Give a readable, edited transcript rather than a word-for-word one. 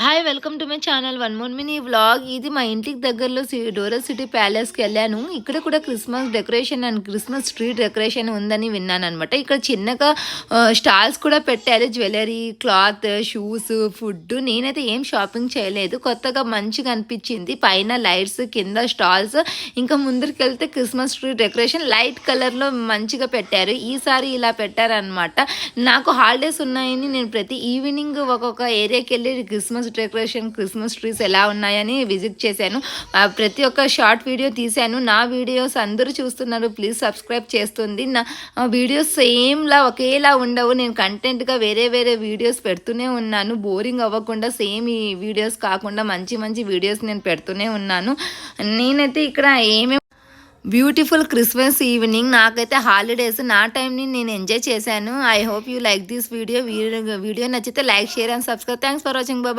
Hi welcome to my channel one more mini vlog. ఇది మా ఇంటికి దగ్గరలో డోరా సిటీ ప్యాలెస్కి వెళ్ళాను. ఇక్కడ కూడా Christmas decoration and Christmas tree decoration ఉందని విన్నాను అనమాట. ఇక్కడ చిన్నగా స్టాల్స్ కూడా పెట్టారు, జ్యువెలరీ, క్లాత్, షూస్, ఫుడ్. నేనైతే ఏం షాపింగ్ చేయలేదు, కొత్తగా మంచిగా అనిపించింది. పైన లైట్స్, కింద స్టాల్స్, ఇంకా ముందరికి వెళ్తే క్రిస్మస్ ట్రీ డెకరేషన్ లైట్ కలర్లో మంచిగా పెట్టారు. ఈసారి ఇలా పెట్టారనమాట. నాకు హాలిడేస్ ఉన్నాయని నేను ప్రతి ఈవినింగ్ ఒక్కొక్క ఏరియాకి వెళ్ళి క్రిస్మస్ డెకరేషన్, క్రిస్మస్ ట్రీస్ ఎలా ఉన్నాయని విజిట్ చేశాను. ప్రతి ఒక్క షార్ట్ వీడియో తీశాను. నా వీడియోస్ అందరూ చూస్తున్నారు, ప్లీజ్ సబ్స్క్రైబ్ చేస్తుంది. నా వీడియోస్ సేమ్లా ఒకేలా ఉండవు. నేను కంటెంట్గా వేరే వేరే వీడియోస్ పెడుతూనే ఉన్నాను, బోరింగ్ అవ్వకుండా. సేమ్ ఈ వీడియోస్ కాకుండా మంచి మంచి వీడియోస్ నేను పెడుతూనే ఉన్నాను. నేనైతే ఇక్కడ ఏమేమి బ్యూటిఫుల్ క్రిస్మస్ ఈవినింగ్, నాకైతే హాలిడేస్, నా టైంని నేను ఎంజాయ్ చేశాను. I hope you like this video. Video నచ్చితే like, share and subscribe. Thanks for watching. Bye.